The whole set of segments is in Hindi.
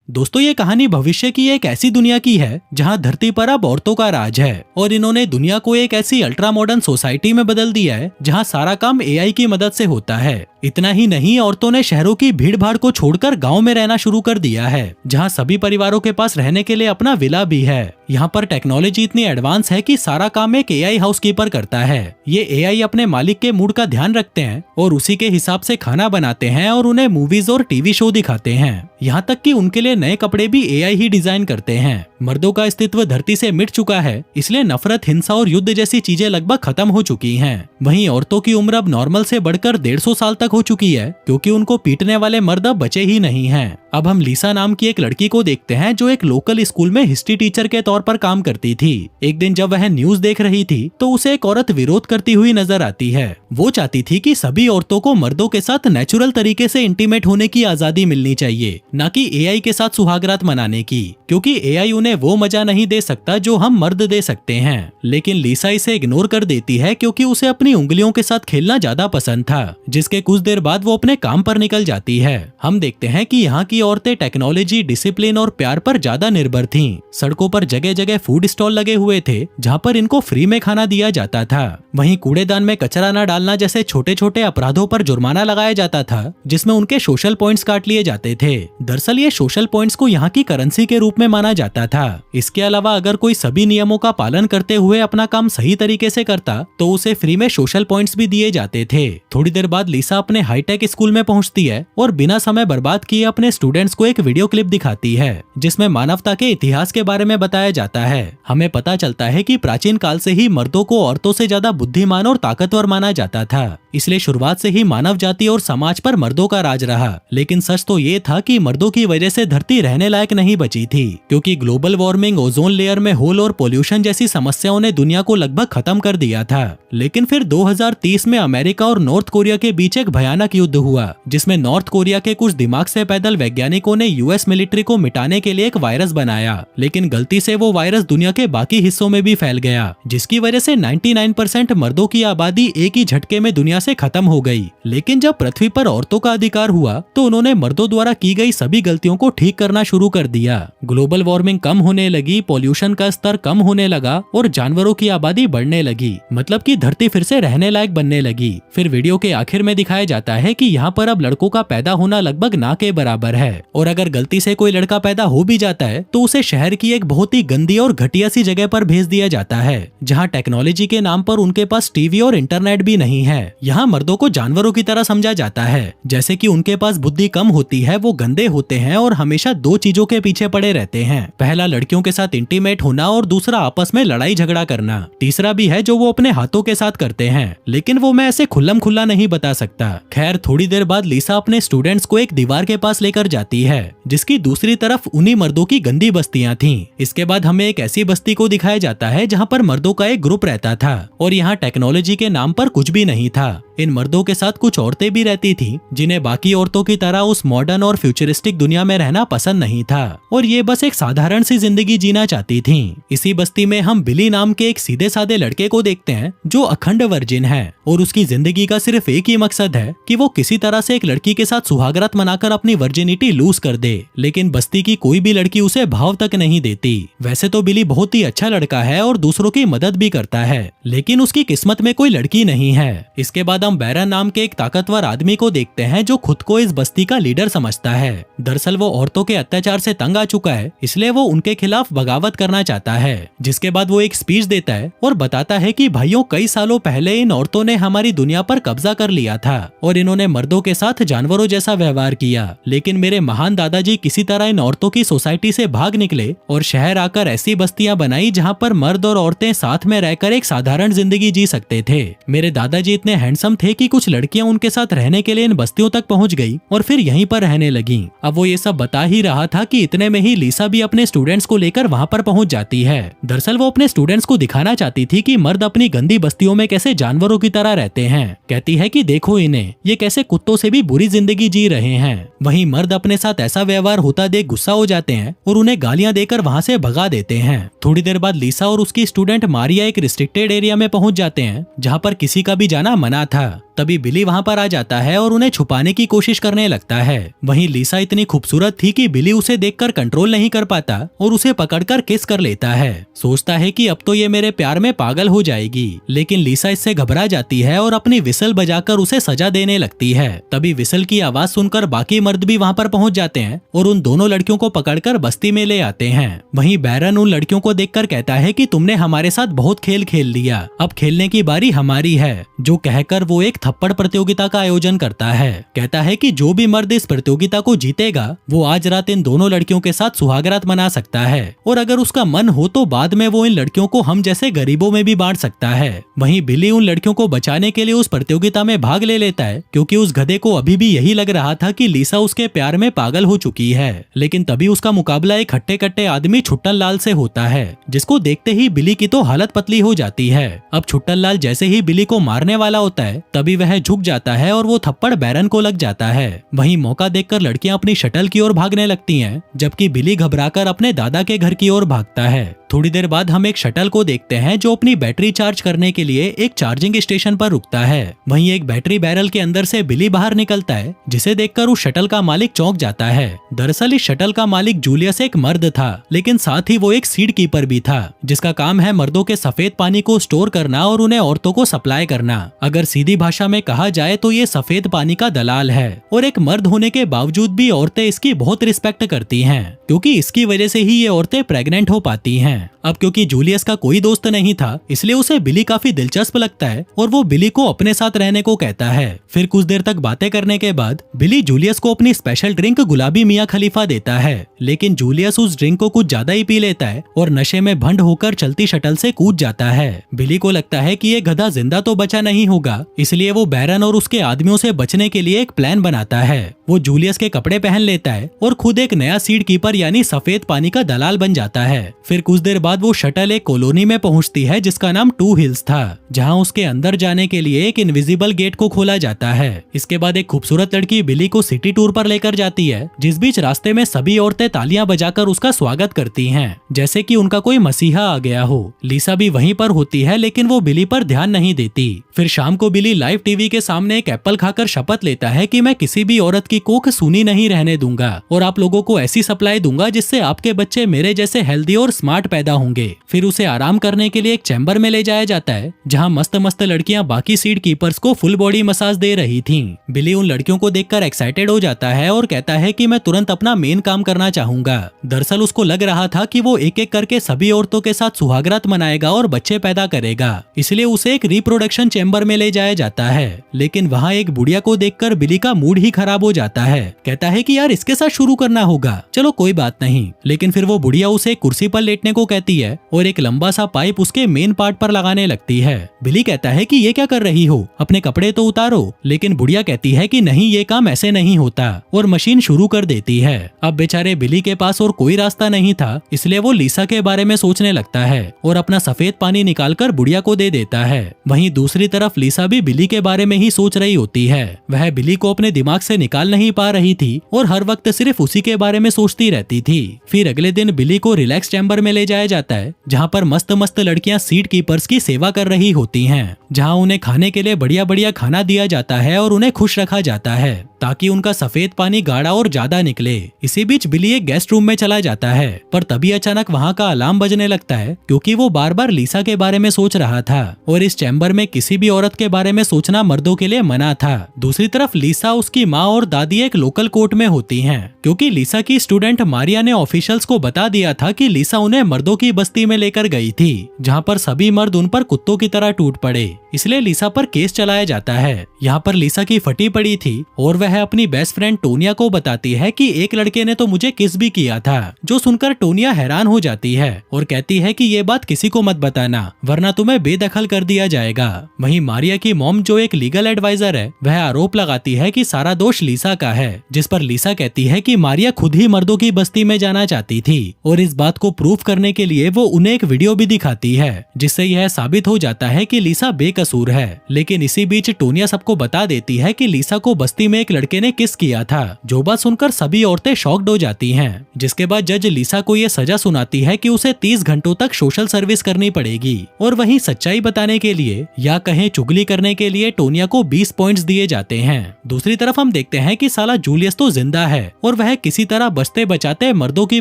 दोस्तों, ये कहानी भविष्य की एक ऐसी दुनिया की है जहां धरती पर अब औरतों का राज है और इन्होंने दुनिया को एक ऐसी अल्ट्रा मॉडर्न सोसाइटी में बदल दिया है जहां सारा काम एआई की मदद से होता है। इतना ही नहीं, औरतों ने शहरों की भीड़ भाड़ को छोड़कर गांव में रहना शुरू कर दिया है जहां सभी परिवारों के पास रहने के लिए अपना विला भी है। यहाँ पर टेक्नोलॉजी इतनी एडवांस है कि सारा काम एक एआई हाउसकीपर करता है। ये एआई अपने मालिक के मूड का ध्यान रखते हैं और उसी के हिसाब से खाना बनाते हैं और उन्हें मूवीज और टीवी शो दिखाते हैं। यहाँ तक कि उनके लिए नए कपड़े भी एआई ही डिजाइन करते हैं। मर्दों का अस्तित्व धरती से मिट चुका है, इसलिए नफरत, हिंसा और युद्ध जैसी चीजें लगभग खत्म हो चुकी हैं। वहीं औरतों की उम्र अब नॉर्मल से बढ़कर 150 साल तक हो चुकी है क्योंकि उनको पीटने वाले मर्द अब बचे ही नहीं हैं। अब हम लीसा नाम की एक लड़की को देखते हैं जो एक लोकल स्कूल में हिस्ट्री टीचर के तौर पर काम करती थी। एक दिन जब वह न्यूज देख रही थी तो उसे एक औरत विरोध करती हुई नजर आती है। वो चाहती थी कि सभी औरतों को मर्दों के साथ नेचुरल तरीके से इंटीमेट होने की आजादी मिलनी चाहिए, न कि एआई के साथ सुहागरात मनाने की, क्योंकि एआई उन्हें वो मजा नहीं दे सकता जो हम मर्द दे सकते हैं। लेकिन लीसा इसे इग्नोर कर देती है क्योंकि उसे अपनी उंगलियों के साथ खेलना ज्यादा पसंद था। जिसके कुछ देर बाद वो अपने काम पर निकल जाती है। हम देखते हैं कि यहाँ की औरतें टेक्नोलॉजी, डिसिप्लिन और प्यार पर ज्यादा निर्भर थीं। सड़कों पर जगह जगह फूड स्टॉल लगे हुए थे जहाँ पर इनको फ्री में खाना दिया जाता था। वहीं कूड़ेदान में कचरा न डालना जैसे छोटे छोटे अपराधों पर जुर्माना लगाया जाता था, जिसमें उनके सोशल पॉइंट्स काट लिए जाते थे। दरअसल ये सोशल पॉइंट्स को यहाँ की करेंसी के रूप में माना जाता था। इसके अलावा अगर कोई सभी नियमों का पालन करते हुए अपना काम सही तरीके से करता तो उसे फ्री में सोशल पॉइंट्स भी दिए जाते थे। थोड़ी देर बाद लीसा अपने हाईटेक स्कूल में पहुंचती है और बिना समय बर्बाद किए अपने स्टूडेंट्स को एक वीडियो क्लिप दिखाती है जिसमें मानवता के इतिहास के बारे में बताया जाता है। हमें पता चलता है कि प्राचीन काल से ही मर्दों को औरतों से ज्यादा बुद्धिमान और ताकतवर माना जाता था, इसलिए शुरुआत से ही मानव जाति और समाज पर मर्दों का राज रहा। लेकिन सच तो ये था कि मर्दों की वजह से धरती रहने लायक नहीं बची थी, क्योंकि ग्लोबल वार्मिंग, ओजोन लेयर में होल और पोल्यूशन जैसी समस्याओं ने दुनिया को लगभग खत्म कर दिया था। लेकिन फिर 2030 में अमेरिका और नॉर्थ कोरिया के बीच एक भयानक युद्ध हुआ, जिसमें नॉर्थ कोरिया के कुछ दिमाग से पैदल वैज्ञानिकों ने यूएस मिलिट्री को मिटाने के लिए एक वायरस बनाया। लेकिन गलती से वो वायरस दुनिया के बाकी हिस्सों में भी फैल गया, जिसकी वजह से 99% मर्दों की आबादी एक ही झटके में दुनिया से खत्म हो गई। लेकिन जब पृथ्वी पर औरतों का अधिकार हुआ तो उन्होंने मर्दों द्वारा की गई सभी गलतियों को ठीक करना शुरू कर दिया। ग्लोबल वार्मिंग कम होने लगी, पॉल्यूशन का स्तर कम होने लगा और जानवरों की आबादी बढ़ने लगी। मतलब कि धरती फिर से रहने लायक बनने लगी। फिर वीडियो के आखिर में दिखाया जाता है कि यहाँ पर अब लड़कों का पैदा होना लगभग ना के बराबर है, और अगर गलती से कोई लड़का पैदा हो भी जाता है तो उसे शहर की एक बहुत ही गंदी और घटिया सी जगह पर भेज दिया जाता है, जहाँ टेक्नोलॉजी के नाम पर उनके पास टीवी और इंटरनेट भी नहीं है। यहाँ मर्दों को जानवरों की तरह समझा जाता है, जैसे कि उनके पास बुद्धि कम होती है, वो गंदे होते हैं और हमेशा दो चीजों के पीछे पड़े रहते हैं। पहला लड़कियों के साथ इंटीमेट होना और दूसरा आपस में लड़ाई झगड़ा करना। तीसरा भी है जो वो अपने हाथों के साथ करते हैं, लेकिन वो मैं ऐसे खुल्लम खुल्ला नहीं बता सकता। खैर, थोड़ी देर बाद लीसा अपने स्टूडेंट्स को एक दीवार के पास लेकर जाती है जिसकी दूसरी तरफ उन्हीं मर्दों की गंदी बस्तियां थीं। इसके बाद हमें एक ऐसी बस्ती को दिखाया जाता है जहां पर मर्दों का एक ग्रुप रहता था और यहाँ टेक्नोलॉजी के नाम पर कुछ भी नहीं था। इन मर्दों के साथ कुछ औरतें भी रहती थीं, जिन्हें बाकी औरतों की तरह उस मॉडर्न और फ्यूचरिस्टिक दुनिया में रहना पसंद नहीं था और ये बस एक साधारण सी जिंदगी जीना चाहती थीं। इसी बस्ती में हम बिली नाम के एक सीधे साधे लड़के को देखते हैं जो अखंड वर्जिन है और उसकी जिंदगी का सिर्फ एक ही मकसद है कि वो किसी तरह से एक लड़की के साथ सुहागरात मनाकर अपनी वर्जिनिटी लूज कर दे। लेकिन बस्ती की कोई भी लड़की उसे भाव तक नहीं देती। वैसे तो बिली बहुत ही अच्छा लड़का है और दूसरों की मदद भी करता है, लेकिन उसकी किस्मत में कोई लड़की नहीं है। इसके बाद हम बैरन नाम के एक ताकतवर आदमी को देखते हैं जो खुद को इस बस्ती का लीडर समझता है। दरअसल वो औरतों के अत्याचार से तंग आ चुका है, इसलिए वो उनके खिलाफ बगावत करना चाहता है। जिसके बाद वो एक स्पीच देता है और बताता है कि भाइयों, कई सालों पहले इन औरतों ने हमारी दुनिया पर कब्जा कर लिया था और इन्होंने मर्दों के साथ जानवरों जैसा व्यवहार किया। लेकिन मेरे महान दादाजी किसी तरह इन औरतों की सोसाइटी से भाग निकले और शहर आकर ऐसी बस्तियां बनाई जहाँ पर मर्द और औरतें साथ में रहकर एक साधारण जिंदगी जी सकते थे। मेरे दादाजी इतने हैंडसम थे कि कुछ लड़कियां उनके साथ रहने के लिए इन बस्तियों तक पहुंच गई और फिर यहीं पर रहने लगी। अब वो ये सब बता ही रहा था कि इतने में ही लीसा भी अपने स्टूडेंट्स को लेकर वहां पर पहुंच जाती है। दरअसल वो अपने स्टूडेंट्स को दिखाना चाहती थी कि मर्द अपनी गंदी बस्तियों में कैसे जानवरों की तरह रहते हैं। कहती है कि देखो इन्हें, ये कैसे कुत्तों से भी बुरी जिंदगी जी रहे हैं। वहीं मर्द अपने साथ ऐसा व्यवहार होता देख गुस्सा हो जाते हैं और उन्हें गालियां देकर वहां से भगा देते हैं। थोड़ी देर बाद लीसा और उसकी स्टूडेंट मारिया एक रिस्ट्रिक्टेड एरिया में पहुंच जाते हैं जहाँ पर किसी का भी जाना मना था। तभी बिली वहाँ पर आ जाता है और उन्हें छुपाने की कोशिश करने लगता है। वहीं लिसा इतनी खूबसूरत थी कि बिली उसे देखकर कंट्रोल नहीं कर पाता और उसे पकड़कर किस कर लेता है। सोचता है कि अब तो ये मेरे प्यार में पागल हो जाएगी, लेकिन लिसा इससे घबरा जाती है और अपनी विसल बजाकर उसे सजा देने लगती है। तभी विसल की आवाज सुनकर बाकी मर्द भी वहाँ पर पहुँच जाते हैं और उन दोनों लड़कियों को पकड़कर बस्ती में ले आते हैं। वहीं बैरन उन लड़कियों को देखकर कहता है कि तुमने हमारे साथ बहुत खेल खेल लिया, अब खेलने की बारी हमारी है। जो कहकर वो एक थप्पड़ प्रतियोगिता का आयोजन करता है। कहता है कि जो भी मर्द इस प्रतियोगिता को जीतेगा वो आज रात इन दोनों लड़कियों के साथ सुहागरात मना सकता है, और अगर उसका मन हो तो बाद में वो इन लड़कियों को हम जैसे गरीबों में भी बांट सकता है। वहीं बिली उन लड़कियों को बचाने के लिए उस प्रतियोगिता में भाग ले लेता है, क्योंकि उस गधे को अभी भी यही लग रहा था कि लिसा उसके प्यार में पागल हो चुकी है। लेकिन तभी उसका मुकाबला एक हट्टे कट्टे आदमी छुट्टन लाल से होता है, जिसको देखते ही बिली की तो हालत पतली हो जाती है। अब छुट्टन लाल जैसे ही बिली को मारने वाला होता है तभी वह झुक जाता है और वो थप्पड़ बैरन को लग जाता है। वहीं मौका देखकर लड़कियां अपनी शटल की ओर भागने लगती हैं, जबकि बिली घबराकर अपने दादा के घर की ओर भागता है। थोड़ी देर बाद हम एक शटल को देखते हैं जो अपनी बैटरी चार्ज करने के लिए एक चार्जिंग स्टेशन पर रुकता है। वहीं एक बैटरी बैरल के अंदर से बिली बाहर निकलता है, जिसे देखकर उस शटल का मालिक चौंक जाता है। दरअसल इस शटल का मालिक जूलियस एक मर्द था, लेकिन साथ ही वो एक सीड कीपर भी था, जिसका काम है मर्दों के सफेद पानी को स्टोर करना और उन्हें औरतों को सप्लाई करना। अगर सीधी भाषा में कहा जाए तो ये सफेद पानी का दलाल है, और एक मर्द होने के बावजूद भी औरतें इसकी बहुत रिस्पेक्ट करती हैं, क्योंकि इसकी वजह से ही ये औरतें प्रेग्नेंट हो पाती हैं। अब क्योंकि जूलियस का कोई दोस्त नहीं था, इसलिए उसे बिली काफी दिलचस्प लगता है और वो बिली को अपने साथ रहने को कहता है। फिर कुछ देर तक बातें करने के बाद बिली जूलियस को अपनी स्पेशल ड्रिंक गुलाबी मियाँ खलीफा देता है, लेकिन जूलियस उस ड्रिंक को कुछ ज्यादा ही पी लेता है और नशे में भंड होकर चलती शटल से कूद जाता है। बिली को लगता है कि ये गधा जिंदा तो बचा नहीं होगा, इसलिए वो बैरन और उसके आदमियों से बचने के लिए एक प्लान बनाता है। वो जूलियस के कपड़े पहन लेता है और खुद एक नया सीड कीपर यानी सफेद पानी का दलाल बन जाता है। फिर कुछ देर बाद वो शटल एक कॉलोनी में पहुंचती है जिसका नाम टू हिल्स था, जहां उसके अंदर जाने के लिए एक इनविजिबल गेट को खोला जाता है। इसके बाद एक खूबसूरत लड़की बिली को सिटी टूर पर लेकर जाती है, जिस बीच रास्ते में सभी औरतें तालियां बजाकर उसका स्वागत करती हैं, जैसे कि उनका कोई मसीहा आ गया हो। लिसा भी वहीं पर होती है, लेकिन वो बिली पर ध्यान नहीं देती। फिर शाम को बिली लाइव टीवी के सामने एक एप्पल खाकर शपथ लेता है कि मैं किसी भी औरत की कोख सूनी नहीं रहने दूंगा और आप लोगों को ऐसी सप्लाई दूंगा जिससे आपके बच्चे मेरे जैसे हेल्दी और स्मार्ट पैदा होंगे। फिर उसे आराम करने के लिए एक चैम्बर में ले जाया जाता है, जहां मस्त मस्त लड़कियां बाकी सीड कीपर्स को फुल बॉडी मसाज दे रही थीं। बिली उन लड़कियों को देखकर एक्साइटेड हो जाता है और कहता है कि मैं तुरंत अपना मेन काम करना चाहूंगा। दरअसल उसको लग रहा था कि वो एक एक करके सभी औरतों के साथ सुहागरात मनाएगा और बच्चे पैदा करेगा, इसलिए उसे एक रिप्रोडक्शन चैम्बर में ले जाया जाता है। लेकिन वहाँ एक बुढ़िया को देखकर बिली का मूड ही खराब हो जाता है। कहता है कि यार इसके साथ शुरू करना होगा, चलो कोई बात नहीं। लेकिन फिर वो बुढ़िया उसे कुर्सी पर लेटने को कहती है और एक लंबा सा पाइप उसके मेन पार्ट पर लगाने लगती है। बिली कहता है कि ये क्या कर रही हो, अपने कपड़े तो उतारो। लेकिन बुढ़िया कहती है कि नहीं, ये काम ऐसे नहीं होता, और मशीन शुरू कर देती है। अब बेचारे बिली के पास और कोई रास्ता नहीं था, इसलिए वो लिसा के बारे में सोचने लगता है और अपना सफेद पानी निकालकर बुढ़िया को दे देता है। वहीं दूसरी तरफ लिसा भी बिली के बारे में ही सोच रही होती है। वह बिली को अपने दिमाग से निकाल नहीं पा रही थी और हर वक्त सिर्फ उसी के बारे में सोचती रहती थी। फिर अगले दिन बिली को रिलैक्स चैम्बर में ले जाया जाता है, जहाँ पर मस्त मस्त लड़कियां सीड कीपर्स की सेवा कर रही होती हैं, जहाँ उन्हें खाने के लिए बढ़िया बढ़िया खाना दिया जाता है और उन्हें खुश रखा जाता है ताकि उनका सफेद पानी गाढ़ा और ज्यादा निकले। इसी बीच बिली एक गेस्ट रूम में चला जाता है, पर तभी अचानक वहाँ का अलार्म बजने लगता है, क्योंकि वो बार बार लिसा के बारे में सोच रहा था और इस चैम्बर में किसी भी औरत के बारे में सोचना मर्दों के लिए मना था। दूसरी तरफ लिसा, उसकी माँ और दादी एक लोकल कोर्ट में होती हैं, क्योंकि लिसा की स्टूडेंट मारिया ने ऑफिशियल्स को बता दिया था कि लिसा उन्हें मर्दों की बस्ती में लेकर गई थी, जहाँ पर सभी मर्द उन पर कुत्तों की तरह टूट पड़े। इसलिए लिसा पर केस चलाया जाता है। यहाँ पर लिसा की फटी पड़ी थी और वह अपनी बेस्ट फ्रेंड टोनिया को बताती है कि एक लड़के ने तो मुझे किस भी किया था, जो सुनकर टोनिया हैरान हो जाती है और कहती है कि ये बात किसी को मत बताना, वरना तुम्हें बेदखल कर दिया जाएगा। वहीं मारिया की मॉम, जो एक लीगल एडवाइजर है, वह आरोप लगाती है कि सारा दोष लिसा का है, जिस पर लिसा कहती है कि मारिया खुद ही मर्दों की बस्ती में जाना चाहती थी और इस बात को प्रूफ करने के लिए वो उन्हें एक वीडियो भी दिखाती है, जिससे यह साबित हो जाता है कि लिसा बेकसूर है। लेकिन इसी बीच टोनिया सबको बता देती है कि लिसा को बस्ती में एक लड़के ने किस किया था। जो बात सुनकर सभी औरतें शॉक्ड हो जाती हैं। जिसके बाद जज लिसा को ये सजा सुनाती है कि उसे 30 घंटों तक सोशल सर्विस करनी पड़ेगी। और वहीं सच्चाई बताने के लिए या कहें चुगली करने के लिए टोनिया को 20 पॉइंट्स दिए जाते हैं। दूसरी तरफ हम देखते हैं कि साला जूलियस तो जिंदा है और वह किसी तरह बचते बचाते मर्दों की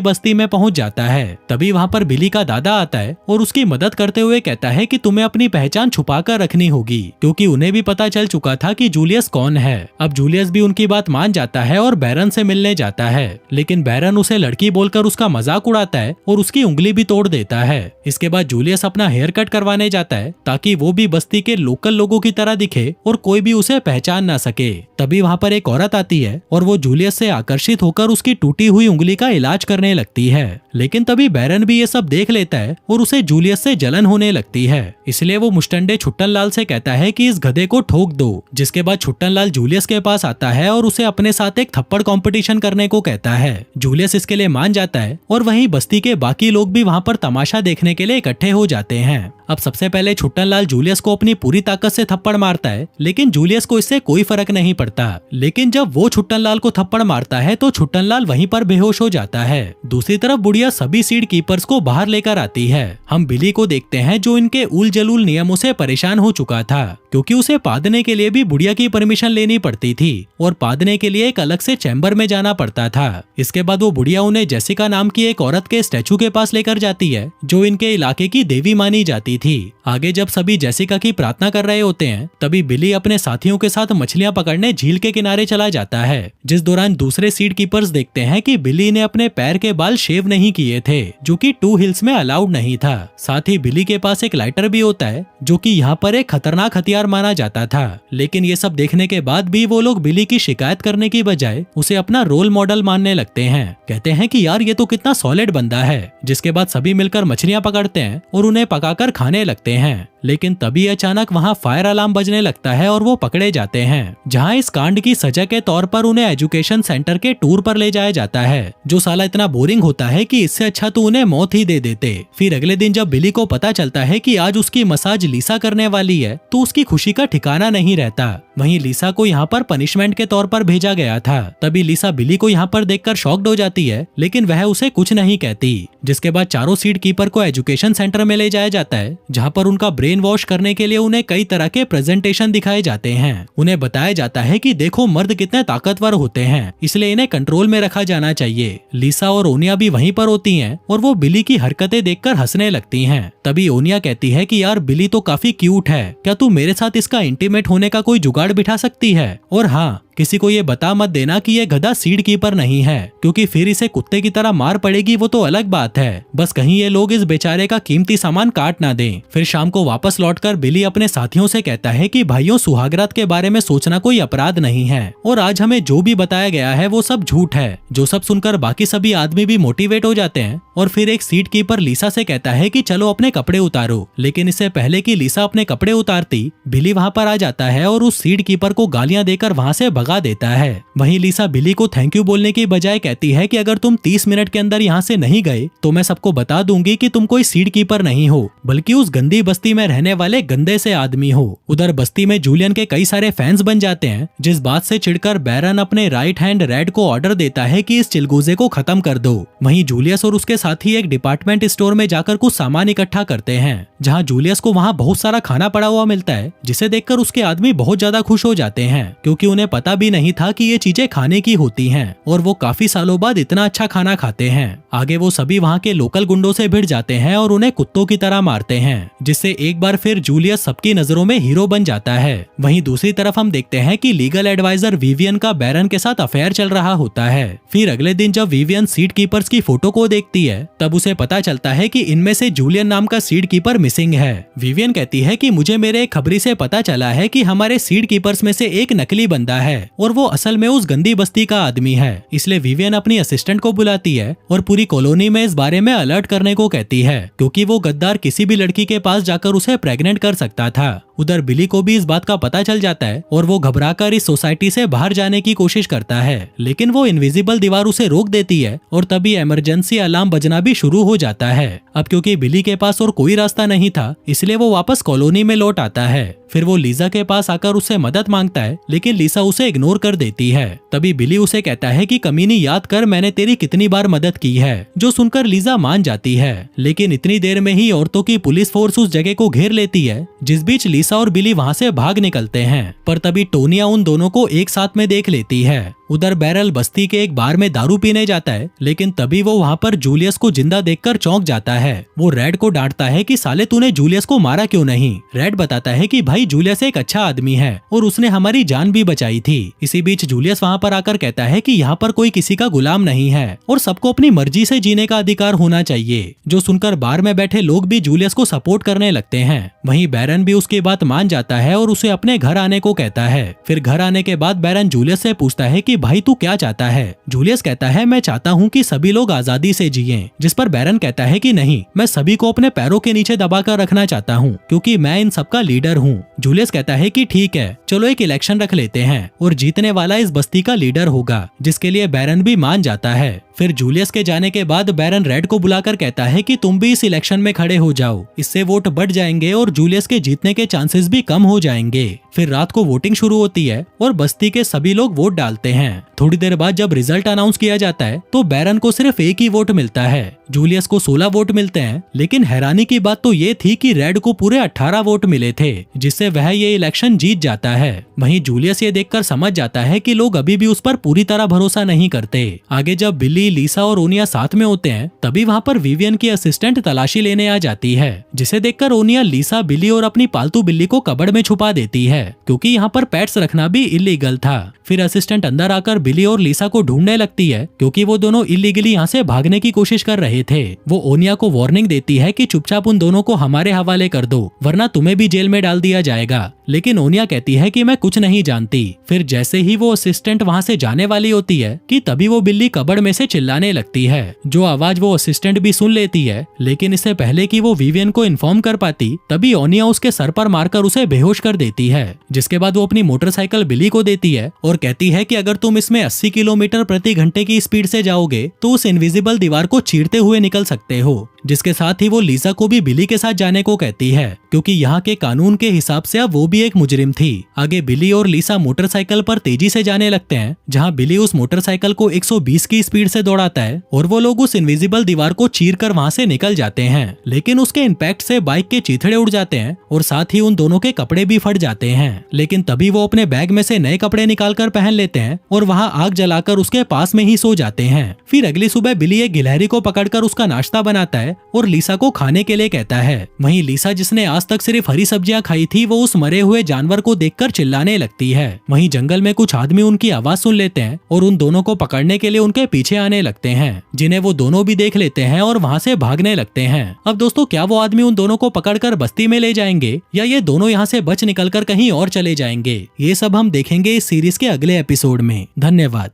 बस्ती में पहुंच जाता है। तभी वहां पर बिली का दादा आता है और उसकी मदद करते हुए कहता है कि तुम्हें अपनी पहचान छुपा कर रखनी होगी, क्योंकि उन्हें भी पता चल चुका था कि जूलियस कौन है। अब जूलियस भी उनकी बात मान जाता है और बैरन से मिलने जाता है, लेकिन बैरन उसे लड़की बोलकर उसका मजाक उड़ाता है और उसकी उंगली भी तोड़ देता है। इसके बाद जूलियस अपना हेयर कट करवाने जाता है ताकि वो भी बस्ती के लोकल लोगों की तरह दिखे और कोई भी उसे पहचान ना सके। तभी वहाँ पर एक औरत आती है और वो जूलियस से आकर्षित होकर उसकी टूटी हुई उंगली का इलाज करने लगती है। लेकिन तभी बैरन भी ये सब देख लेता है और उसे जूलियस से जलन होने लगती है। इसलिए वो मुस्टंडे छुट्टन लाल से कहता है कि इस गधे को ठोक दो। जिसके बाद छुट्टन लाल जूलियस के पास आता है और उसे अपने साथ एक थप्पड़ कंपटीशन करने को कहता है। जूलियस इसके लिए मान जाता है और वहीं बस्ती के बाकी लोग भी वहाँ पर तमाशा देखने के लिए इकट्ठे हो जाते हैं। अब सबसे पहले छुट्टन लाल जूलियस को अपनी पूरी ताकत से थप्पड़ मारता है, लेकिन जूलियस को इससे कोई फर्क नहीं पड़ता। लेकिन जब वो छुट्टन लाल को थप्पड़ मारता है तो छुट्टन लाल वहीं पर बेहोश हो जाता है। दूसरी तरफ बुढ़िया सभी सीड कीपर्स को बाहर लेकर आती है। हम बिली को देखते हैं जो इनके उल जलूल नियमों से परेशान हो चुका था, क्योंकि उसे पादने के लिए भी बुढ़िया की परमिशन लेनी पड़ती थी और पादने के लिए एक अलग से चैम्बर में जाना पड़ता था। इसके बाद वो बुढ़िया उन्हें जेसिका नाम की एक औरत के स्टैचू के पास लेकर जाती है, जो इनके इलाके की देवी मानी जाती थी। आगे जब सभी जेसिका की प्रार्थना कर रहे होते हैं, तभी बिली अपने साथियों के साथ मछलियां पकड़ने झील के किनारे चला जाता है। जिस दौरान दूसरे सीड कीपर्स देखते हैं कि बिली ने अपने पैर के बाल शेव नहीं किए थे, जो कि 2 हिल्स में अलाउड नहीं था। साथ ही बिली के पास एक लाइटर भी होता है, जो कि यहाँ पर एक खतरनाक हथियार माना जाता था। लेकिन ये सब देखने के बाद भी वो लोग बिली की शिकायत करने की बजाय उसे अपना रोल मॉडल मानने लगते हैं। कहते हैं कि यार ये तो कितना सॉलिड बंदा है। जिसके बाद सभी मिलकर मछलियां पकड़ते हैं और उन्हें पकाकर खाने लगते हैं। लेकिन तभी अचानक वहाँ फायर अलार्म बजने लगता है और वो पकड़े जाते हैं, जहाँ इस कांड की सजा के तौर पर उन्हें एजुकेशन सेंटर के टूर पर ले जाया जाता है, जो साला इतना बोरिंग होता है कि इससे अच्छा तो उन्हें मौत ही दे देते। फिर अगले दिन जब बिली को पता चलता है कि आज उसकी मसाज लिसा करने वाली है, तो उसकी खुशी का ठिकाना नहीं रहता। वहीं लिसा को यहाँ पर पनिशमेंट के तौर पर भेजा गया था। तभी लिसा बिली को यहाँ पर देखकर शॉक्ड हो जाती है, लेकिन वह उसे कुछ नहीं कहती। जिसके बाद चारों सीड कीपर को एजुकेशन सेंटर में ले जाया जाता है, जहाँ पर उनका ब्रेन वॉश करने के लिए उन्हें कई तरह के प्रेजेंटेशन दिखाए जाते हैं। उन्हें बताया जाता है कि देखो मर्द कितने ताकतवर होते हैं, इसलिए इन्हें कंट्रोल में रखा जाना चाहिए। लिसा और ओनिया भी वहीं पर होती हैं और वो बिली की हरकतें देखकर हंसने लगती हैं। तभी ओनिया कहती है कि यार बिली तो काफी क्यूट है, क्या तू मेरे साथ इसका इंटीमेट होने का कोई जुगाड़ बिठा सकती है? और हाँ, किसी को ये बता मत देना कि ये गधा सीड कीपर नहीं है, क्योंकि फिर इसे कुत्ते की तरह मार पड़ेगी, वो तो अलग बात है। बस कहीं ये लोग इस बेचारे का कीमती सामान काट ना दें। फिर शाम को वापस लौटकर बिली अपने साथियों से कहता है कि भाइयों, सुहागरात के बारे में सोचना कोई अपराध नहीं है और आज हमें जो भी बताया गया है वो सब झूठ है। जो सब सुनकर बाकी सभी आदमी भी मोटिवेट हो जाते हैं और फिर एक सीड कीपर लिसा से कहता है कि चलो अपने कपड़े उतारो। लेकिन इससे पहले कि लिसा अपने कपड़े उतारती, बिली वहाँ पर आ जाता है और उस सीड कीपर को गालियां देकर वहाँ से भगा देता है। वहीं लिसा बिली को थैंक यू बोलने की बजाय कहती है कि अगर तुम 30 मिनट के अंदर यहाँ से नहीं गए तो मैं सबको बता दूंगी कि तुम कोई सीड कीपर नहीं हो, बल्कि उस गंदी बस्ती में रहने वाले गंदे से आदमी हो। उधर बस्ती में जूलियन के कई सारे फैंस बन जाते हैं, जिस बात से चिढ़कर बैरन अपने राइट हैंड रेड को ऑर्डर देता है कि इस चिलगोजे को खत्म कर दो। वहीं जूलियस और उसके साथी एक डिपार्टमेंट स्टोर में जाकर कुछ सामान इकट्ठा करते हैं, जहाँ जूलियस को वहाँ बहुत सारा खाना पड़ा हुआ मिलता है, जिसे देखकर उसके आदमी बहुत ज्यादा खुश हो जाते हैं, क्योंकि उन्हें पता भी नहीं था कि ये चीजें खाने की होती हैं और वो काफी सालों बाद इतना अच्छा खाना खाते हैं। आगे वो सभी वहाँ के लोकल गुंडों से भिड़ जाते हैं और उन्हें कुत्तों की तरह मारते हैं, जिससे एक बार फिर जूलियस सबकी नजरों में हीरो बन जाता है। वहीं दूसरी तरफ हम देखते हैं कि लीगल एडवाइजर विवियन का बैरन के साथ अफेयर चल रहा होता है। फिर अगले दिन जब विवियन सीड कीपर्स की फोटो को देखती है, तब उसे पता चलता है कि इनमें से जूलियन नाम का सीड कीपर मिसिंग है। विवियन कहती है कि मुझे मेरे एक खबरी से पता चला है कि हमारे सीड कीपर्स में से एक नकली बंदा है और वो असल में उस गंदी बस्ती का आदमी है। इसलिए विवियन अपनी असिस्टेंट को बुलाती है और पूरी कॉलोनी में इस बारे में अलर्ट करने को कहती है, क्योंकि वो गद्दार किसी भी लड़की के पास जाकर उसे प्रेग्नेंट कर सकता था। उधर बिली को भी इस बात का पता चल जाता है और वो घबराकर इस सोसाइटी से बाहर जाने की कोशिश करता है, लेकिन वो इनविजिबल दीवार उसे रोक देती है और तभी इमरजेंसी अलार्म बजना भी शुरू हो जाता है। अब क्योंकि बिली के पास और कोई रास्ता नहीं था, इसलिए वो वापस कॉलोनी में लौट आता है। फिर वो लीजा के पास आकर उससे मदद मांगता है, लेकिन लीसा उसे इग्नोर कर देती है। तभी बिली उसे कहता है कि कमीनी, याद कर मैंने तेरी कितनी बार मदद की है, जो सुनकर लीजा मान जाती है। लेकिन इतनी देर में ही औरतों की पुलिस फोर्स उस जगह को घेर लेती है, जिस बीच लीसा और बिली वहाँ से भाग निकलते हैं। पर तभी टोनिया उन दोनों को एक साथ में देख लेती है। उधर बैरल बस्ती के एक बार में दारू पीने जाता है, लेकिन तभी वो वहाँ पर जूलियस को जिंदा देखकर चौंक जाता है। वो रेड को डांटता है कि साले तूने जूलियस को मारा क्यों नहीं। रेड बताता है कि भाई जूलियस एक अच्छा आदमी है और उसने हमारी जान भी बचाई थी। इसी बीच जूलियस वहाँ पर आकर कहता है कि यहाँ पर कोई किसी का गुलाम नहीं है और सबको अपनी मर्जी से जीने का अधिकार होना चाहिए, जो सुनकर बार में बैठे लोग भी जूलियस को सपोर्ट करने लगते हैं। वहीं बैरन भी उसकी बात मान जाता है और उसे अपने घर आने को कहता है। फिर घर आने के बाद बैरन जूलियस से पूछता है कि भाई तू क्या चाहता है। जूलियस कहता है मैं चाहता हूँ कि सभी लोग आजादी से जिएं, जिस पर बैरन कहता है कि नहीं, मैं सभी को अपने पैरों के नीचे दबाकर रखना चाहता हूँ, क्योंकि मैं इन सबका लीडर हूँ। जूलियस कहता है कि ठीक है, चलो एक इलेक्शन रख लेते हैं और जीतने वाला इस बस्ती का लीडर होगा, जिसके लिए बैरन भी मान जाता है। फिर जूलियस के जाने के बाद बैरन रेड को बुलाकर कहता है कि तुम भी इस इलेक्शन में खड़े हो जाओ, इससे वोट बढ़ जाएंगे और जूलियस के जीतने के चांसेस भी कम हो जाएंगे। फिर रात को वोटिंग शुरू होती है और बस्ती के सभी लोग वोट डालते हैं। थोड़ी देर बाद जब रिजल्ट अनाउंस किया जाता है तो बैरन को सिर्फ एक ही वोट मिलता है, जूलियस को 16 वोट मिलते हैं। लेकिन हैरानी की बात तो ये थी कि रेड को पूरे 18 वोट मिले थे, जिससे वह ये इलेक्शन जीत जाता है। वहीं जूलियस ये देखकर समझ जाता है कि लोग अभी भी उस पर पूरी तरह भरोसा नहीं करते। आगे जब बिली, लीसा और ओनिया साथ में होते हैं, तभी वहाँ पर विवियन की असिस्टेंट तलाशी लेने आ जाती है, जिसे देखकर ओनिया लीसा, बिली और अपनी पालतू बिल्ली को कबड़ में छुपा देती है, क्योंकि यहाँ पर पेट्स रखना भी इलीगल था। फिर असिस्टेंट अंदर आकर बिली और लीसा को ढूंढने लगती है, क्योंकि वो दोनों इलीगली यहाँ से भागने की कोशिश कर रहे थे। वो ओनिया को वार्निंग देती है कि चुपचाप उन दोनों को हमारे हवाले कर दो, वरना तुम्हें भी जेल में डाल दिया जाएगा। लेकिन ओनिया कहती है कि मैं कुछ नहीं जानती। फिर जैसे ही वो असिस्टेंट वहाँ से जाने वाली होती है कि तभी वो बिल्ली कबड़ में से चिल्लाने लगती है, जो आवाज वो असिस्टेंट भी सुन लेती है। लेकिन इससे पहले कि वो विवियन को इन्फॉर्म कर पाती, तभी ओनिया उसके सर पर मारकर उसे बेहोश कर देती है। जिसके बाद वो अपनी मोटरसाइकिल बिली को देती है और कहती है कि अगर तुम इसमें 80 किलोमीटर प्रति घंटे की स्पीड से जाओगे तो उस इनविजिबल दीवार को चीरते हुए निकल सकते हो। जिसके साथ ही वो लीसा को भी बिली के साथ जाने को कहती है, क्योंकि यहाँ के कानून के हिसाब से अब वो भी एक मुजरिम थी। आगे बिली और लीसा मोटरसाइकिल पर तेजी से जाने लगते हैं, जहाँ बिली उस मोटरसाइकिल को 120 की स्पीड से दौड़ाता है और वो लोग उस इनविजिबल दीवार को चीरकर वहाँ से निकल जाते हैं। लेकिन उसके इम्पैक्ट से बाइक के चीथड़े उड़ जाते हैं और साथ ही उन दोनों के कपड़े भी फट जाते हैं। लेकिन तभी वो अपने बैग में से नए कपड़े निकालकर पहन लेते हैं और वहाँ आग जलाकर उसके पास में ही सो जाते हैं। फिर अगली सुबह बिली एक गिलहरी को पकड़कर उसका नाश्ता बनाता है और लीसा को खाने के लिए कहता है। वहीं लीसा, जिसने आज तक सिर्फ हरी सब्जियां खाई थी, वो उस मरे हुए जानवर को देखकर चिल्लाने लगती है। वहीं जंगल में कुछ आदमी उनकी आवाज सुन लेते हैं और उन दोनों को पकड़ने के लिए उनके पीछे आने लगते हैं, जिन्हें वो दोनों भी देख लेते हैं और वहाँ से भागने लगते हैं। अब दोस्तों, क्या वो आदमी उन दोनों को पकड़कर बस्ती में ले जाएंगे या ये दोनों यहाँ से बच निकलकर कहीं और चले जाएंगे? ये सब हम देखेंगे इस सीरीज के अगले एपिसोड में। धन्यवाद।